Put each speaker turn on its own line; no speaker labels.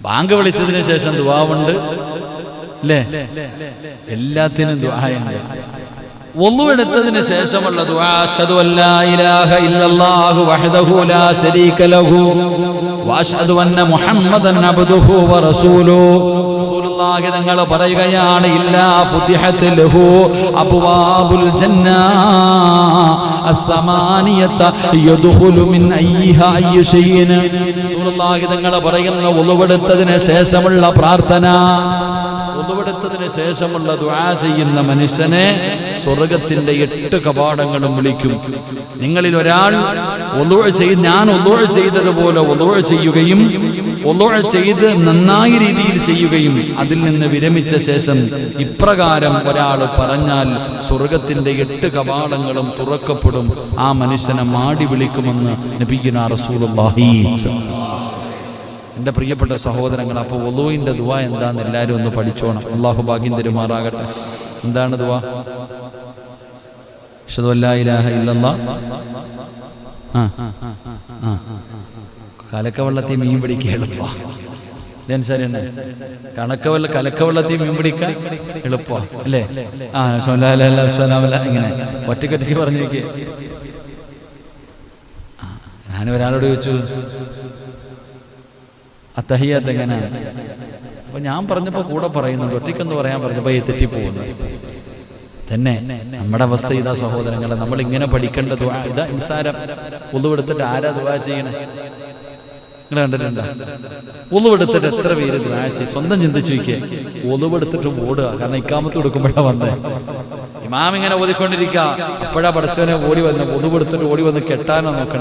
Bank വിളിച്ചതിന് ശേഷം ദുആവുണ്ട് അല്ലേ? എല്ലാത്തിനും ദുആയുണ്ട്. വുളു എടുത്തതിന് ശേഷമുള്ള ദുആ അശ്ഹദു അല്ലാ ഇലാഹ ഇല്ലല്ലാഹു വഹ്ദഹു ലാ ശരീക ലഹു വഅശ്ഹദു അന്ന മുഹമ്മദൻ അബ്ദുഹു വറസൂലുഹു. റസൂലുള്ളാഹി തങ്ങൾ പറയുകയാണ്, ഇല്ലാ ഫുതിഹത് ലഹു അബ്വാബുൽ ജന്ന അസ്സമാനിയത യദ്ഖുലു മിൻ അയ്യിഹാ അയ്യു ശൈഇൻ. റസൂലുള്ളാഹി തങ്ങൾ പറയുന്ന വുളു എടുത്തതിന് ശേഷമുള്ള പ്രാർത്ഥന, വുളുവെടുത്തതിന് ശേഷമുള്ള ദുആ ചെയ്യുന്ന മനുഷ്യനെ സ്വർഗത്തിന്റെ 8 കവാടങ്ങളും വിളിക്കും. നിങ്ങളിൽ ഒരാൾ ഞാൻ വുളു ചെയ്തതുപോലെ വുളു ചെയ്യുകയും വുളു ചെയ്ത് നന്നായി രീതിയിൽ ചെയ്യുകയും അതിൽ നിന്ന് വിരമിച്ച ശേഷം ഇപ്രകാരം ഒരാൾ പറഞ്ഞാൽ സ്വർഗത്തിന്റെ 8 കവാടങ്ങളും തുറക്കപ്പെടും. ആ മനുഷ്യനെ മാടി വിളിക്കുമെന്ന് നബിയുനാ റസൂലുള്ളാഹി. എൻ്റെ പ്രിയപ്പെട്ട സഹോദരങ്ങൾ, അപ്പോൾ വുളുവിൻ്റെ ദുആ എന്താണെന്ന് എല്ലാവരും ഒന്ന് പഠിച്ചോണം. അള്ളാഹു ഭാഗ്യം തരുമാറാകട്ടെ. എന്താണ് ദുആ? അശ്ഹദു അല്ലാ ഇലാഹ ഇല്ലല്ലാഹ്. കലക്കവെള്ളത്തിൽ മീൻ പിടിക്കാൻ എളുപ്പമാണ്. കലക്കവെള്ളത്തിൽ മീൻ പിടിക്കാൻ എളുപ്പമാണ് അല്ലേ? ഇങ്ങനെ ഒറ്റക്കൊറ്റയ്ക്ക് പറഞ്ഞു നോക്കിയേ. ഞാൻ ഒരാളോട് ചോദിച്ചു അത്തഹിയ്യാത്ത് എങ്ങനെയാണ്? അപ്പൊ ഞാൻ പറഞ്ഞപ്പോ കൂടെ പറയുന്നുണ്ട്, ഒറ്റയ്ക്കെന്ന് പറയാൻ പറഞ്ഞപ്പോ തെറ്റിപ്പോകുന്നു തന്നെ. നമ്മുടെ അവസ്ഥ ഇതാ സഹോദരങ്ങളെ, നമ്മൾ ഇങ്ങനെ പഠിക്കേണ്ട ദുആ ഇതാ. നിസ്സാരം വുളു എടുത്തിട്ട് ആരാ ദുആ ചെയ്യണേ? നിങ്ങൾ കണ്ടിട്ടുണ്ടോ? വുളു എടുത്തിട്ട് എത്ര പേര് ദുആ ചെയ്യും? സ്വന്തം ചിന്തിച്ചു നോക്കിയേ. വുളു എടുത്തിട്ട് ഓടുക, കാരണം ഇക്കാമത്ത് കൊടുക്കുമ്പോഴാ വന്നേ. ഇമാം ഇങ്ങനെ ഓതിക്കൊണ്ടിരിക്കുക, അപ്പോഴാ പടച്ചവനെ ഓടി വന്ന് വുളു എടുത്തിട്ട് ഓടി വന്ന് കെട്ടാനോ നോക്കണേ.